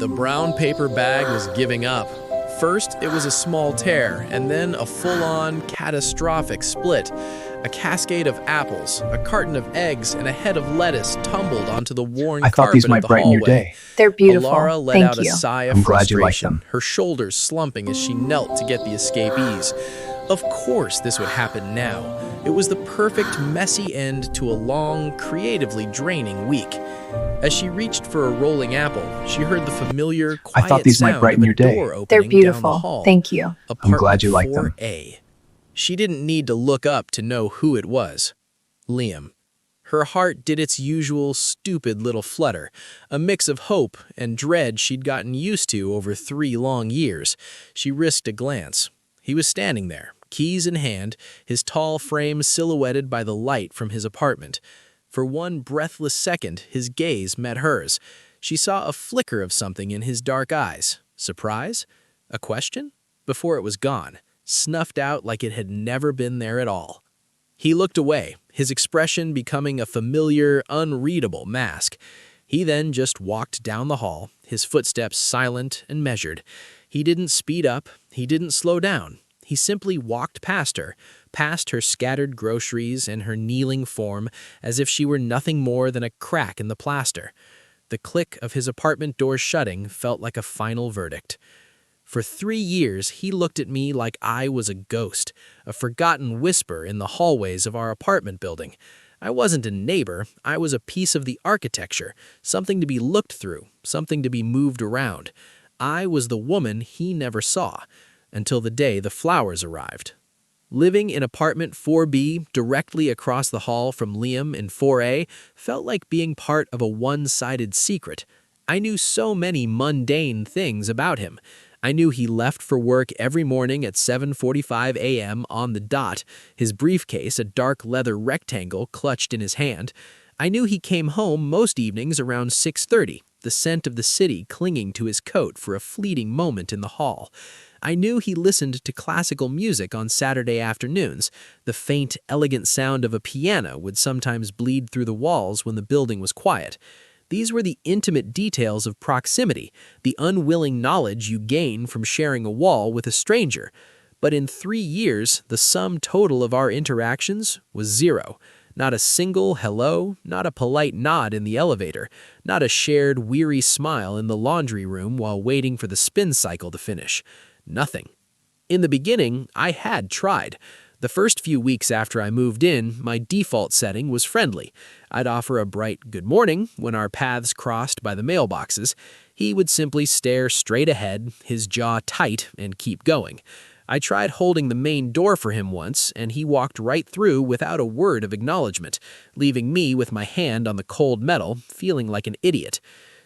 The brown paper bag was giving up. First, it was a small tear, and then a full-on, catastrophic split. A cascade of apples, a carton of eggs, and a head of lettuce tumbled onto the worn I thought carpet these of might the brighten your hallway. day. They're beautiful. Alara let Thank out a you. sigh of I'm glad you like frustration, them. her shoulders slumping as she knelt to get the escapees. Of course this would happen now. It was the perfect, messy end to a long, creatively draining week. As she reached for a rolling apple, she heard the familiar, quiet I thought these might sound brighten of a your day. door They're opening down the beautiful. hall. Thank you. Apartment glad you like them. 4A. She didn't need to look up to know who it was. Liam. Her heart did its usual stupid little flutter, a mix of hope and dread she'd gotten used to over 3 long years. She risked a glance. He was standing there, keys in hand, his tall frame silhouetted by the light from his apartment. For one breathless second, his gaze met hers. She saw a flicker of something in his dark eyes. Surprise? A question? Before it was gone, snuffed out like it had never been there at all. He looked away, his expression becoming a familiar, unreadable mask. He then just walked down the hall, his footsteps silent and measured. He didn't speed up, he didn't slow down. He simply walked past her scattered groceries and her kneeling form as if she were nothing more than a crack in the plaster. The click of his apartment door shutting felt like a final verdict. For 3 years, he looked at me like I was a ghost, a forgotten whisper in the hallways of our apartment building. I wasn't a neighbor, I was a piece of the architecture, something to be looked through, something to be moved around. I was the woman he never saw, until the day the flowers arrived. Living in apartment 4B, directly across the hall from Liam in 4A, felt like being part of a one-sided secret. I knew so many mundane things about him. I knew he left for work every morning at 7:45 a.m. on the dot, his briefcase a dark leather rectangle clutched in his hand. I knew he came home most evenings around 6:30, the scent of the city clinging to his coat for a fleeting moment in the hall. I knew he listened to classical music on Saturday afternoons. The faint, elegant sound of a piano would sometimes bleed through the walls when the building was quiet. These were the intimate details of proximity, the unwilling knowledge you gain from sharing a wall with a stranger. But in 3 years, the sum total of our interactions was 0. Not a single hello, not a polite nod in the elevator, not a shared weary smile in the laundry room while waiting for the spin cycle to finish. Nothing. In the beginning, I had tried. The first few weeks after I moved in, my default setting was friendly. I'd offer a bright good morning when our paths crossed by the mailboxes. He would simply stare straight ahead, his jaw tight, and keep going. I tried holding the main door for him once, and he walked right through without a word of acknowledgement, leaving me with my hand on the cold metal, feeling like an idiot.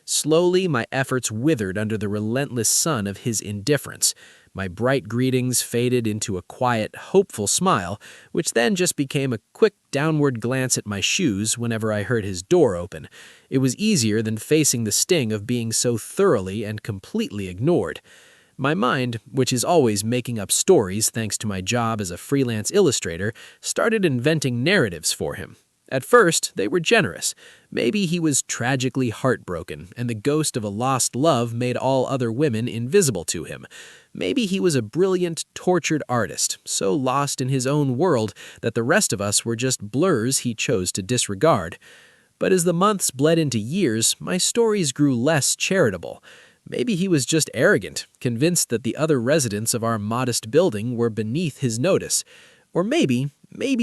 Slowly, my efforts withered under the relentless sun of his indifference. My bright greetings faded into a quiet, hopeful smile, which then just became a quick downward glance at my shoes whenever I heard his door open. It was easier than facing the sting of being so thoroughly and completely ignored. My mind, which is always making up stories thanks to my job as a freelance illustrator, started inventing narratives for him. At first, they were generous. Maybe he was tragically heartbroken, and the ghost of a lost love made all other women invisible to him. Maybe he was a brilliant, tortured artist, so lost in his own world that the rest of us were just blurs he chose to disregard. But as the months bled into years, my stories grew less charitable. Maybe he was just arrogant, convinced that the other residents of our modest building were beneath his notice. Or maybe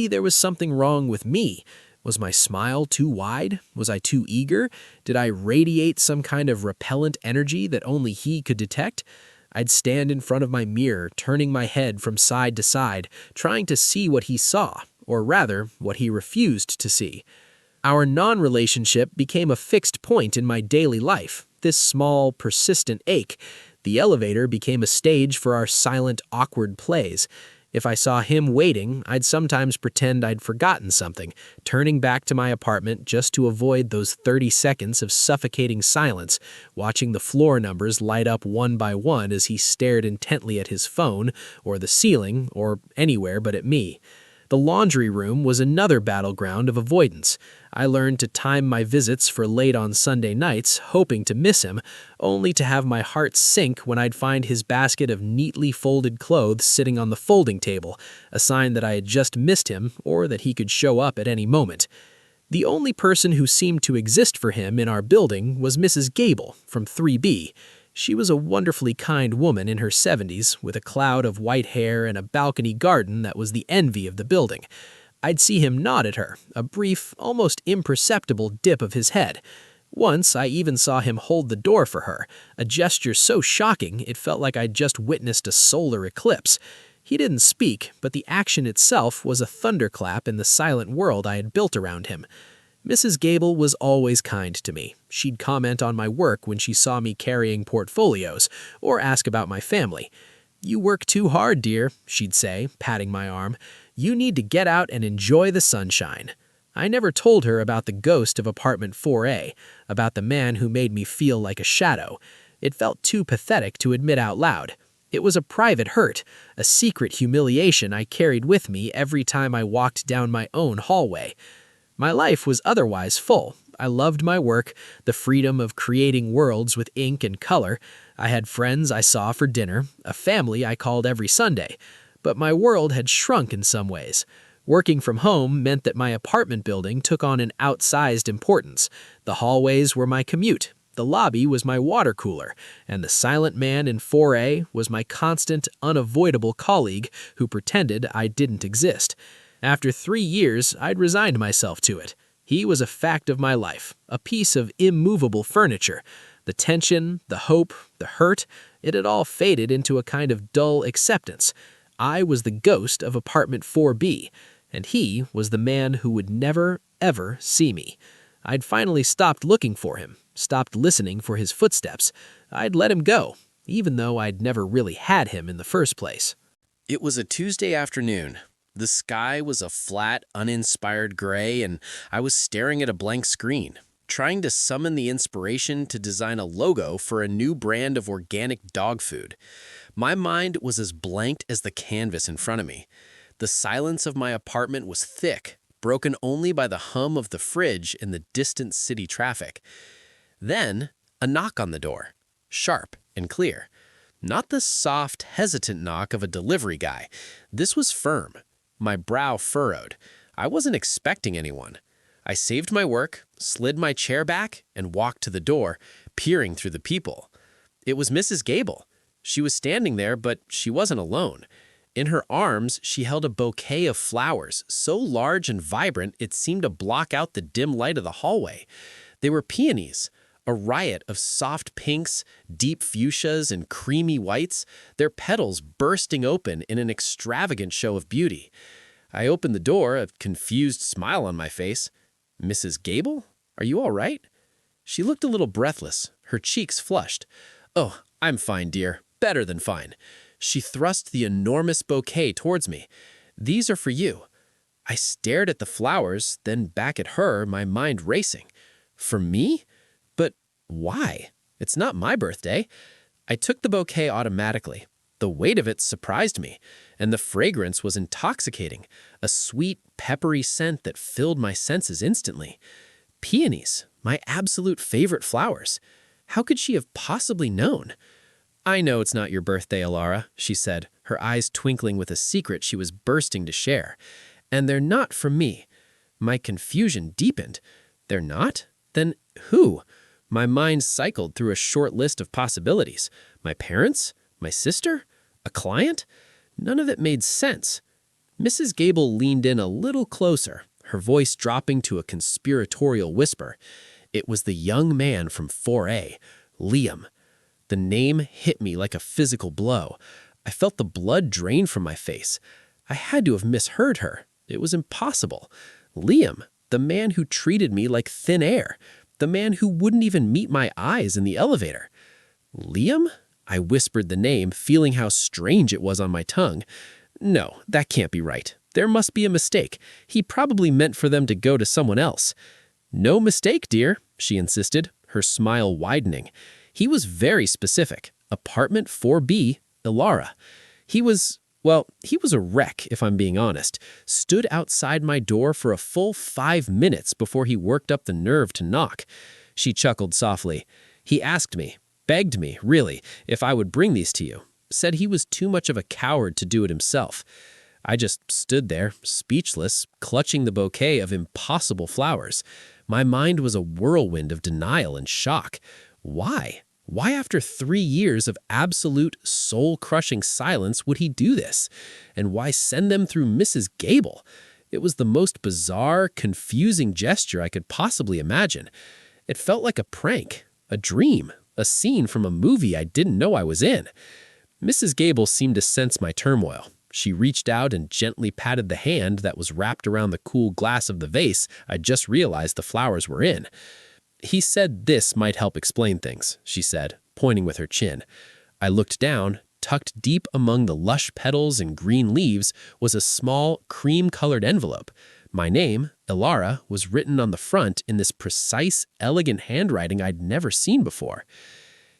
there was something wrong with me. Was my smile too wide? Was I too eager? Did I radiate some kind of repellent energy that only he could detect? I'd stand in front of my mirror, turning my head from side to side, trying to see what he saw, or rather, what he refused to see. Our non-relationship became a fixed point in my daily life, this small, persistent ache. The elevator became a stage for our silent, awkward plays. If I saw him waiting, I'd sometimes pretend I'd forgotten something, turning back to my apartment just to avoid those 30 seconds of suffocating silence, watching the floor numbers light up one by one as he stared intently at his phone, or the ceiling, or anywhere but at me. The laundry room was another battleground of avoidance. I learned to time my visits for late on Sunday nights, hoping to miss him, only to have my heart sink when I'd find his basket of neatly folded clothes sitting on the folding table, a sign that I had just missed him or that he could show up at any moment. The only person who seemed to exist for him in our building was Mrs. Gable from 3B. She was a wonderfully kind woman in her 70s, with a cloud of white hair and a balcony garden that was the envy of the building. I'd see him nod at her, a brief, almost imperceptible dip of his head. Once, I even saw him hold the door for her, a gesture so shocking it felt like I'd just witnessed a solar eclipse. He didn't speak, but the action itself was a thunderclap in the silent world I had built around him. Mrs. Gable was always kind to me. She'd comment on my work when she saw me carrying portfolios, or ask about my family. "You work too hard, dear," she'd say, patting my arm. "You need to get out and enjoy the sunshine." I never told her about the ghost of apartment 4A, about the man who made me feel like a shadow. It felt too pathetic to admit out loud. It was a private hurt, a secret humiliation I carried with me every time I walked down my own hallway. My life was otherwise full. I loved my work, the freedom of creating worlds with ink and color. I had friends I saw for dinner, a family I called every Sunday. But my world had shrunk in some ways. Working from home meant that my apartment building took on an outsized importance. The hallways were my commute. The lobby was my water cooler, and the silent man in 4A was my constant, unavoidable colleague who pretended I didn't exist. After 3 years, I'd resigned myself to it. He was a fact of my life, a piece of immovable furniture. The tension, the hope, the hurt, it had all faded into a kind of dull acceptance. I was the ghost of apartment 4B, and he was the man who would never, ever see me. I'd finally stopped looking for him, stopped listening for his footsteps. I'd let him go, even though I'd never really had him in the first place. It was a Tuesday afternoon. The sky was a flat, uninspired gray, and I was staring at a blank screen, trying to summon the inspiration to design a logo for a new brand of organic dog food. My mind was as blank as the canvas in front of me. The silence of my apartment was thick, broken only by the hum of the fridge in the distant city traffic. Then, a knock on the door, sharp and clear. Not the soft, hesitant knock of a delivery guy. This was firm. My brow furrowed. I wasn't expecting anyone. I saved my work, slid my chair back, and walked to the door, peering through the people. It was Mrs. Gable. She was standing there, but she wasn't alone. In her arms, she held a bouquet of flowers, so large and vibrant it seemed to block out the dim light of the hallway. They were peonies, a riot of soft pinks, deep fuchsias, and creamy whites, their petals bursting open in an extravagant show of beauty. I opened the door, a confused smile on my face. "Mrs. Gable? Are you all right?" She looked a little breathless, her cheeks flushed. "Oh, I'm fine, dear. Better than fine." She thrust the enormous bouquet towards me. "These are for you." I stared at the flowers, then back at her, my mind racing. "For me? But why? It's not my birthday." I took the bouquet automatically. The weight of it surprised me, and the fragrance was intoxicating, a sweet, peppery scent that filled my senses instantly. Peonies, my absolute favorite flowers. How could she have possibly known? "I know it's not your birthday, Alara," she said, her eyes twinkling with a secret she was bursting to share. "And they're not from me." My confusion deepened. "They're not? Then who?" My mind cycled through a short list of possibilities. My parents? My sister? A client? None of it made sense. Mrs. Gable leaned in a little closer, her voice dropping to a conspiratorial whisper. It was the young man from 4A, Liam. The name hit me like a physical blow. I felt the blood drain from my face. I had to have misheard her. It was impossible. Liam, the man who treated me like thin air, the man who wouldn't even meet my eyes in the elevator. "Liam?" I whispered the name, feeling how strange it was on my tongue. No, that can't be right. There must be a mistake. He probably meant for them to go to someone else. "No mistake, dear," she insisted, her smile widening. He was very specific. Apartment 4B, Ilara. He was Well, he was a wreck, if I'm being honest. Stood outside my door for a full 5 minutes before he worked up the nerve to knock. She chuckled softly. He asked me, begged me, really, if I would bring these to you. Said he was too much of a coward to do it himself. I just stood there, speechless, clutching the bouquet of impossible flowers. My mind was a whirlwind of denial and shock. Why? Why after 3 years of absolute soul-crushing silence would he do this? And why send them through Mrs. Gable? It was the most bizarre, confusing gesture I could possibly imagine. It felt like a prank, a dream, a scene from a movie I didn't know I was in. Mrs. Gable seemed to sense my turmoil. She reached out and gently patted the hand that was wrapped around the cool glass of the vase I just realized the flowers were in. He said this might help explain things, she said, pointing with her chin. I looked down. Tucked deep among the lush petals and green leaves was a small, cream-colored envelope. My name, Ilara, was written on the front in this precise, elegant handwriting I'd never seen before.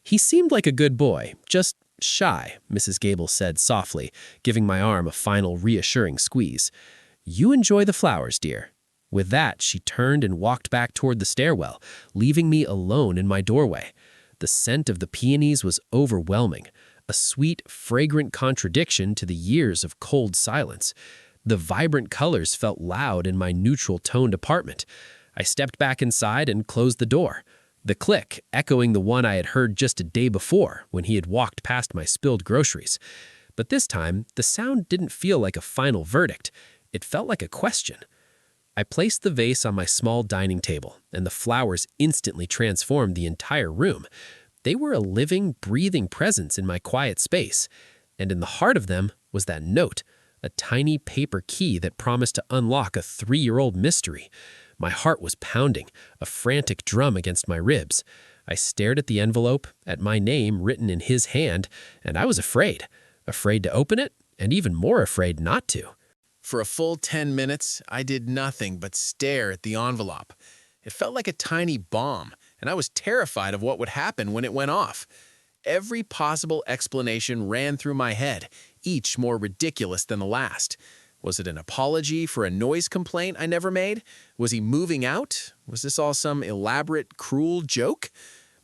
He seemed like a good boy, just shy, Mrs. Gable said softly, giving my arm a final reassuring squeeze. You enjoy the flowers, dear. With that, she turned and walked back toward the stairwell, leaving me alone in my doorway. The scent of the peonies was overwhelming, a sweet, fragrant contradiction to the years of cold silence. The vibrant colors felt loud in my neutral-toned apartment. I stepped back inside and closed the door. The click, echoing the one I had heard just a day before when he had walked past my spilled groceries. But this time, the sound didn't feel like a final verdict. It felt like a question. I placed the vase on my small dining table, and the flowers instantly transformed the entire room. They were a living, breathing presence in my quiet space. And in the heart of them was that note, a tiny paper key that promised to unlock a 3-year-old mystery. My heart was pounding, a frantic drum against my ribs. I stared at the envelope, at my name written in his hand, and I was afraid. Afraid to open it, and even more afraid not to. For a full 10 minutes, I did nothing but stare at the envelope. It felt like a tiny bomb, and I was terrified of what would happen when it went off. Every possible explanation ran through my head, each more ridiculous than the last. Was it an apology for a noise complaint I never made? Was he moving out? Was this all some elaborate, cruel joke?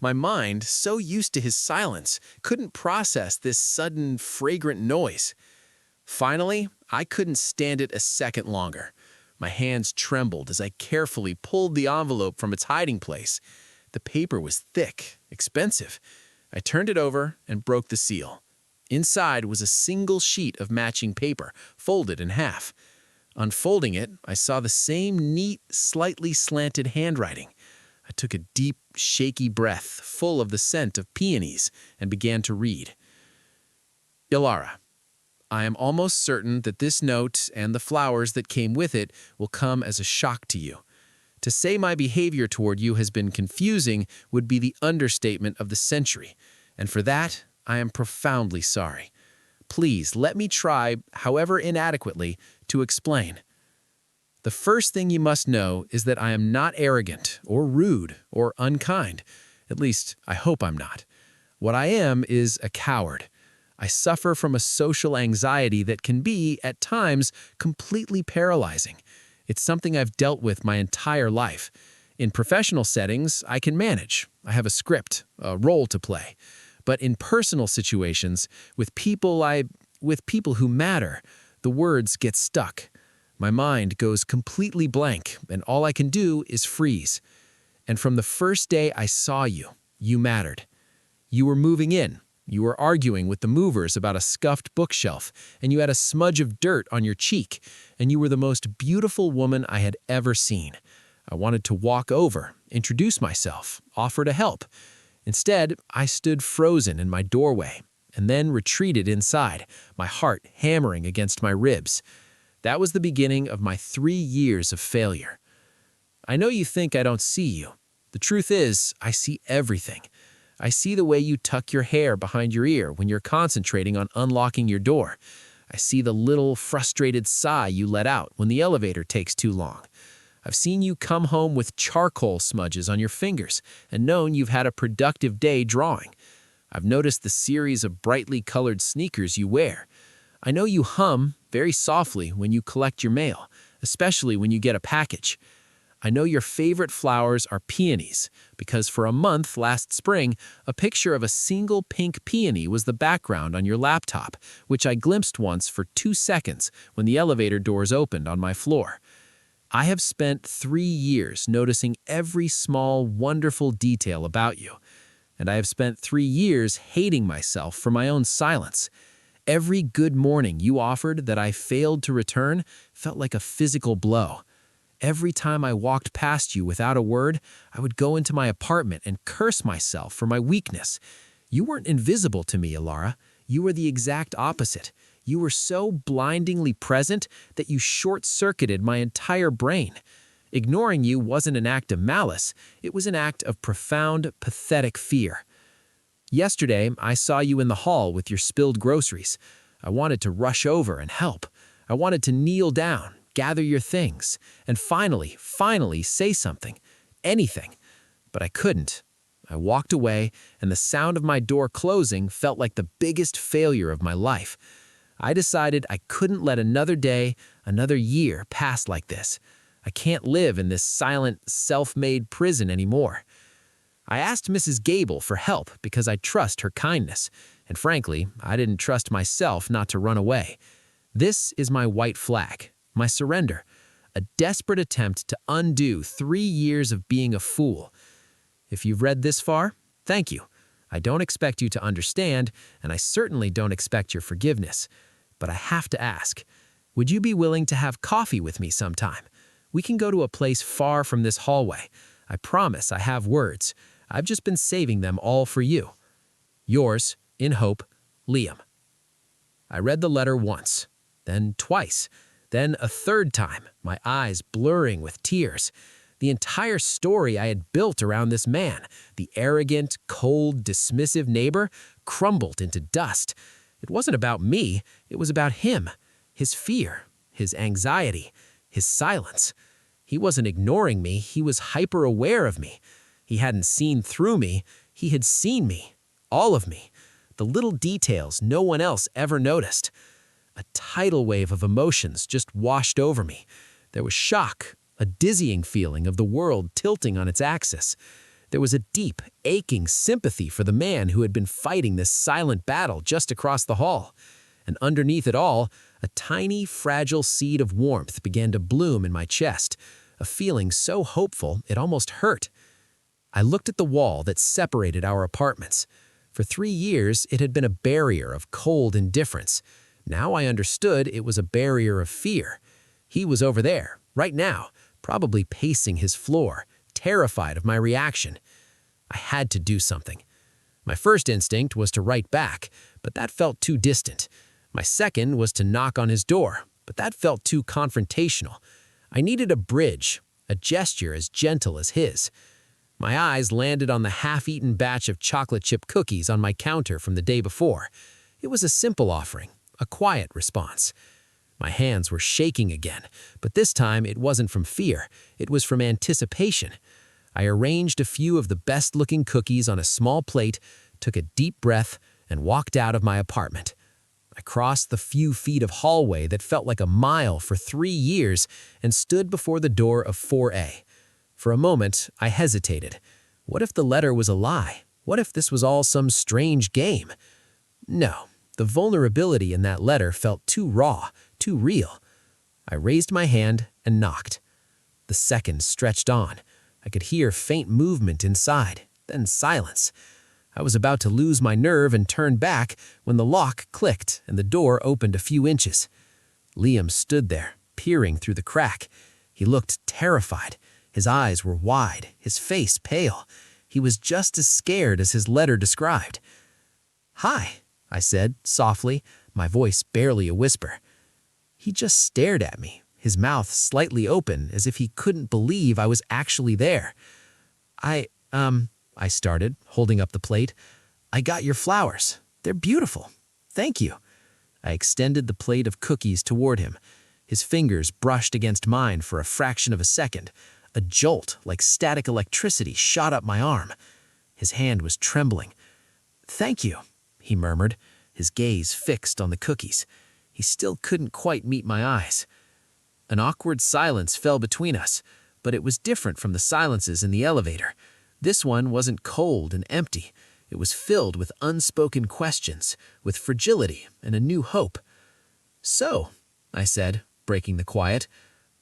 My mind, so used to his silence, couldn't process this sudden, fragrant noise. Finally, I couldn't stand it a second longer. My hands trembled as I carefully pulled the envelope from its hiding place. The paper was thick, expensive. I turned it over and broke the seal. Inside was a single sheet of matching paper, folded in half. Unfolding it, I saw the same neat, slightly slanted handwriting. I took a deep, shaky breath, full of the scent of peonies, and began to read. Ilara, I am almost certain that this note and the flowers that came with it will come as a shock to you. To say my behavior toward you has been confusing would be the understatement of the century, and for that, I am profoundly sorry. Please let me try, however inadequately, to explain. The first thing you must know is that I am not arrogant or rude or unkind. At least, I hope I'm not. What I am is a coward. I suffer from a social anxiety that can be, at times, completely paralyzing. It's something I've dealt with my entire life. In professional settings, I can manage. I have a script, a role to play. But in personal situations, with people who matter, the words get stuck. My mind goes completely blank, and all I can do is freeze. And from the first day I saw you, you mattered. You were moving in. You were arguing with the movers about a scuffed bookshelf, and you had a smudge of dirt on your cheek, and you were the most beautiful woman I had ever seen. I wanted to walk over, introduce myself, offer to help. Instead, I stood frozen in my doorway, and then retreated inside, my heart hammering against my ribs. That was the beginning of my 3 years of failure. I know you think I don't see you. The truth is, I see everything. I see the way you tuck your hair behind your ear when you're concentrating on unlocking your door. I see the little, frustrated sigh you let out when the elevator takes too long. I've seen you come home with charcoal smudges on your fingers and known you've had a productive day drawing. I've noticed the series of brightly colored sneakers you wear. I know you hum very softly when you collect your mail, especially when you get a package. I know your favorite flowers are peonies, because for a month last spring, a picture of a single pink peony was the background on your laptop, which I glimpsed once for 2 seconds when the elevator doors opened on my floor. I have spent 3 years noticing every small, wonderful detail about you, and I have spent 3 years hating myself for my own silence. Every good morning you offered that I failed to return felt like a physical blow. Every time I walked past you without a word, I would go into my apartment and curse myself for my weakness. You weren't invisible to me, Alara. You were the exact opposite. You were so blindingly present that you short-circuited my entire brain. Ignoring you wasn't an act of malice. It was an act of profound, pathetic fear. Yesterday, I saw you in the hall with your spilled groceries. I wanted to rush over and help. I wanted to kneel down, gather your things, and finally say something, anything. But I couldn't. I walked away, and the sound of my door closing felt like the biggest failure of my life. I decided I couldn't let another day, another year pass like this. I can't live in this silent, self-made prison anymore. I asked Mrs. Gable for help because I trust her kindness, and frankly, I didn't trust myself not to run away. This is my white flag, my surrender, a desperate attempt to undo 3 years of being a fool. If you've read this far, thank you. I don't expect you to understand, and I certainly don't expect your forgiveness. But I have to ask, would you be willing to have coffee with me sometime? We can go to a place far from this hallway. I promise I have words. I've just been saving them all for you. Yours, in hope, Liam. I read the letter once, then twice, then a third time, my eyes blurring with tears. The entire story I had built around this man, the arrogant, cold, dismissive neighbor, crumbled into dust. It wasn't about me, it was about him, his fear, his anxiety, his silence. He wasn't ignoring me, he was hyper-aware of me. He hadn't seen through me, he had seen me, all of me, the little details no one else ever noticed. A tidal wave of emotions just washed over me. There was shock, a dizzying feeling of the world tilting on its axis. There was a deep, aching sympathy for the man who had been fighting this silent battle just across the hall. And underneath it all, a tiny, fragile seed of warmth began to bloom in my chest, a feeling so hopeful it almost hurt. I looked at the wall that separated our apartments. For 3 years, it had been a barrier of cold indifference. Now I understood it was a barrier of fear. He was over there, right now, probably pacing his floor, terrified of my reaction. I had to do something. My first instinct was to write back, but that felt too distant. My second was to knock on his door, but that felt too confrontational. I needed a bridge, a gesture as gentle as his. My eyes landed on the half-eaten batch of chocolate chip cookies on my counter from the day before. It was a simple offering, a quiet response. My hands were shaking again, but this time it wasn't from fear, it was from anticipation. I arranged a few of the best-looking cookies on a small plate, took a deep breath, and walked out of my apartment. I crossed the few feet of hallway that felt like a mile for 3 years and stood before the door of 4A. For a moment, I hesitated. What if the letter was a lie? What if this was all some strange game? No, the vulnerability in that letter felt too raw, too real. I raised my hand and knocked. The seconds stretched on. I could hear faint movement inside, then silence. I was about to lose my nerve and turn back when the lock clicked and the door opened a few inches. Liam stood there, peering through the crack. He looked terrified. His eyes were wide, his face pale. He was just as scared as his letter described. "Hi," I said, softly, my voice barely a whisper. He just stared at me, his mouth slightly open, as if he couldn't believe I was actually there. I started, holding up the plate. "I got your flowers. They're beautiful. Thank you." I extended the plate of cookies toward him. His fingers brushed against mine for a fraction of a second. A jolt like static electricity shot up my arm. His hand was trembling. "Thank you," he murmured, his gaze fixed on the cookies. he still couldn't quite meet my eyes. An awkward silence fell between us, but it was different from the silences in the elevator. This one wasn't cold and empty. It was filled with unspoken questions, with fragility and a new hope. "So," I said, breaking the quiet,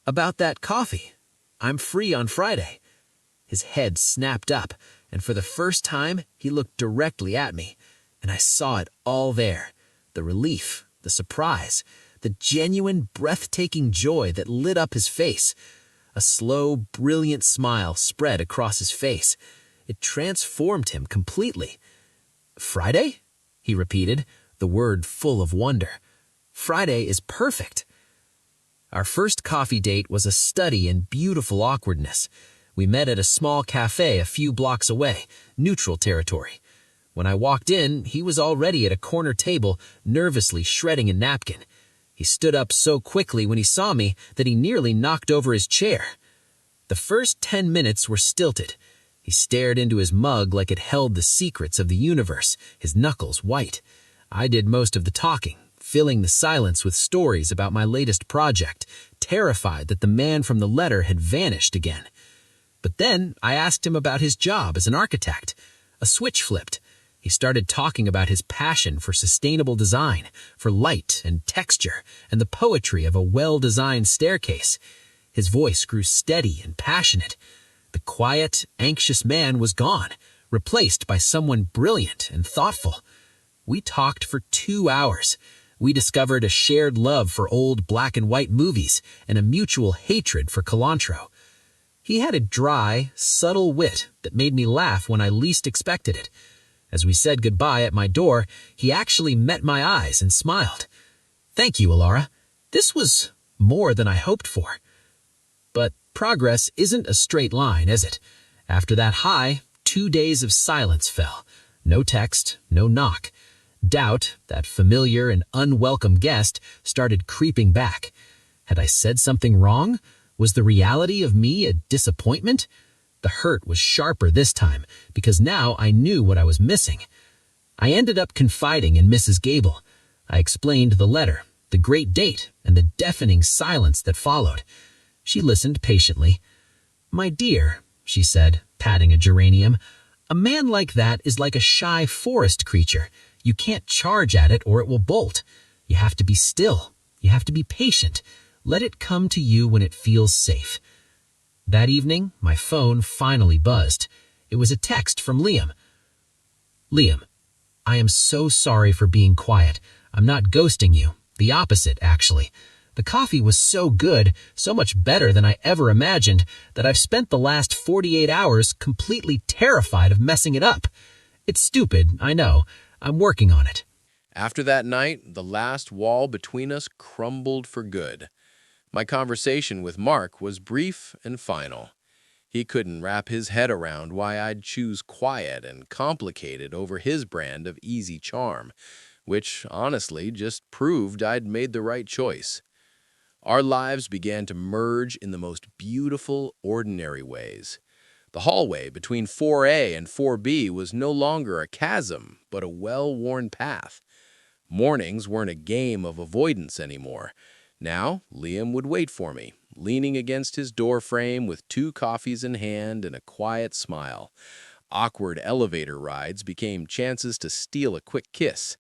"about that coffee. I'm free on Friday." His head snapped up, and for the first time, he looked directly at me, and I saw it all there. The relief, the surprise, the genuine, breathtaking joy that lit up his face. A slow, brilliant smile spread across his face. It transformed him completely. "Friday?" he repeated, the word full of wonder. "Friday is perfect." Our first coffee date was a study in beautiful awkwardness. We met at a small cafe a few blocks away, neutral territory. When I walked in, he was already at a corner table, nervously shredding a napkin. He stood up so quickly when he saw me that he nearly knocked over his chair. The first 10 minutes were stilted. He stared into his mug like it held the secrets of the universe, his knuckles white. I did most of the talking, filling the silence with stories about my latest project, terrified that the man from the letter had vanished again. But then I asked him about his job as an architect. A switch flipped. He started talking about his passion for sustainable design, for light and texture, and the poetry of a well-designed staircase. His voice grew steady and passionate. The quiet, anxious man was gone, replaced by someone brilliant and thoughtful. We talked for 2 hours. We discovered a shared love for old black and white movies and a mutual hatred for cilantro. He had a dry, subtle wit that made me laugh when I least expected it. As we said goodbye at my door, he actually met my eyes and smiled. "Thank you, Alara. This was more than I hoped for." But progress isn't a straight line, is it? After that high, 2 days of silence fell. No text, no knock. Doubt, that familiar and unwelcome guest, started creeping back. Had I said something wrong? Was the reality of me a disappointment? The hurt was sharper this time, because now I knew what I was missing. I ended up confiding in Mrs. Gable. I explained the letter, the great date, and the deafening silence that followed. She listened patiently. "My dear," she said, patting a geranium, "a man like that is like a shy forest creature. You can't charge at it or it will bolt. You have to be still. You have to be patient. Let it come to you when it feels safe." That evening, my phone finally buzzed. It was a text from Liam. "Liam, I am so sorry for being quiet. I'm not ghosting you. The opposite, actually. The coffee was so good, so much better than I ever imagined, that I've spent the last 48 hours completely terrified of messing it up. It's stupid, I know. I'm working on it." After that night, the last wall between us crumbled for good. My conversation with Mark was brief and final. He couldn't wrap his head around why I'd choose quiet and complicated over his brand of easy charm, which honestly just proved I'd made the right choice. Our lives began to merge in the most beautiful, ordinary ways. The hallway between 4A and 4B was no longer a chasm, but a well-worn path. Mornings weren't a game of avoidance anymore. Now, Liam would wait for me, leaning against his door frame with 2 coffees in hand and a quiet smile. Awkward elevator rides became chances to steal a quick kiss.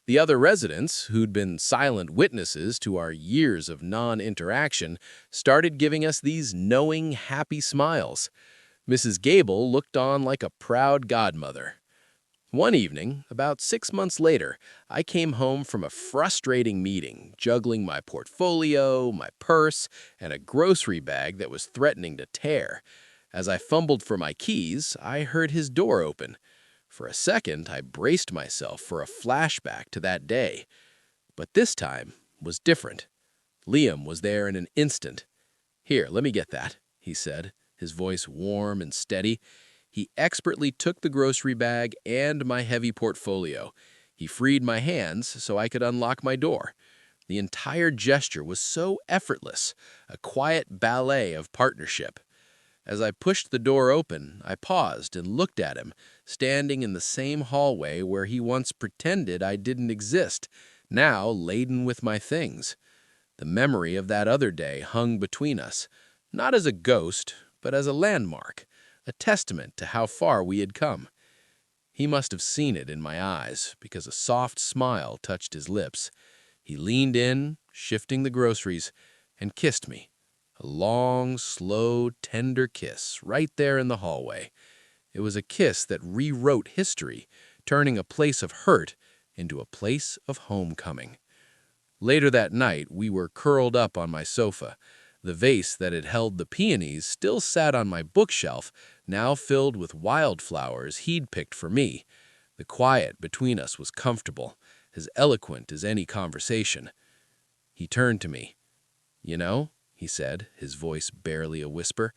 The other residents, who'd been silent witnesses to our years of non-interaction, started giving us these knowing, happy smiles. Mrs. Gable looked on like a proud godmother. One evening, about 6 months later, I came home from a frustrating meeting, juggling my portfolio, my purse, and a grocery bag that was threatening to tear. As I fumbled for my keys, I heard his door open. For a second, I braced myself for a flashback to that day. But this time was different. Liam was there in an instant. "Here, let me get that," he said, his voice warm and steady. He expertly took the grocery bag and my heavy portfolio. He freed my hands so I could unlock my door. The entire gesture was so effortless, a quiet ballet of partnership. As I pushed the door open, I paused and looked at him, standing in the same hallway where he once pretended I didn't exist, now laden with my things. The memory of that other day hung between us, not as a ghost, but as a landmark, a testament to how far we had come. He must have seen it in my eyes, because a soft smile touched his lips. He leaned in, shifting the groceries, and kissed me. A long, slow, tender kiss right there in the hallway. It was a kiss that rewrote history, turning a place of hurt into a place of homecoming. Later that night, we were curled up on my sofa. The vase that had held the peonies still sat on my bookshelf, now filled with wildflowers he'd picked for me. The quiet between us was comfortable, as eloquent as any conversation. He turned to me. "You know," he said, his voice barely a whisper,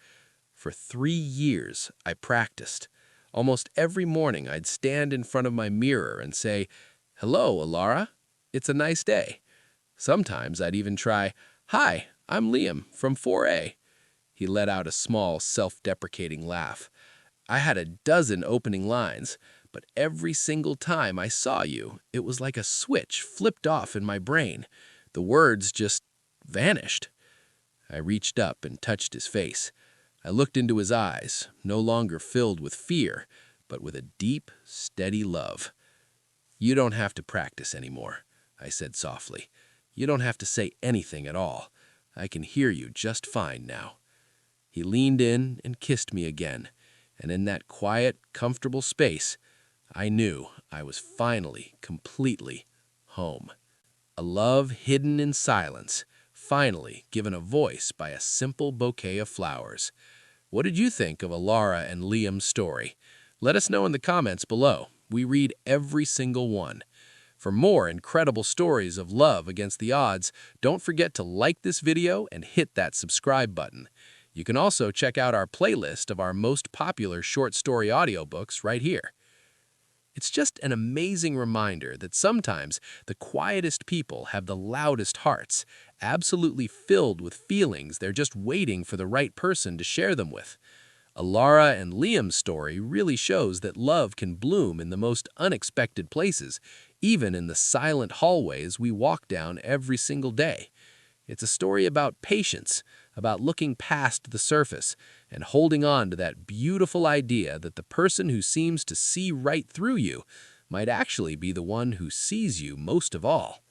"for 3 years I practiced. Almost every morning I'd stand in front of my mirror and say, 'Hello, Alara. It's a nice day.' Sometimes I'd even try, 'Hi, I'm Liam from 4A. He let out a small, self-deprecating laugh. "I had a dozen opening lines, but every single time I saw you, it was like a switch flipped off in my brain. The words just vanished." I reached up and touched his face. I looked into his eyes, no longer filled with fear, but with a deep, steady love. "You don't have to practice anymore," I said softly. "You don't have to say anything at all. I can hear you just fine now." He leaned in and kissed me again, and in that quiet, comfortable space, I knew I was finally, completely home. A love hidden in silence, finally given a voice by a simple bouquet of flowers. What did you think of Alara and Liam's story? Let us know in the comments below. We read every single one. For more incredible stories of love against the odds, don't forget to like this video and hit that subscribe button. You can also check out our playlist of our most popular short story audiobooks right here. It's just an amazing reminder that sometimes the quietest people have the loudest hearts, absolutely filled with feelings they're just waiting for the right person to share them with. Alara and Liam's story really shows that love can bloom in the most unexpected places, even in the silent hallways we walk down every single day. It's a story about patience, about looking past the surface and holding on to that beautiful idea that the person who seems to see right through you might actually be the one who sees you most of all.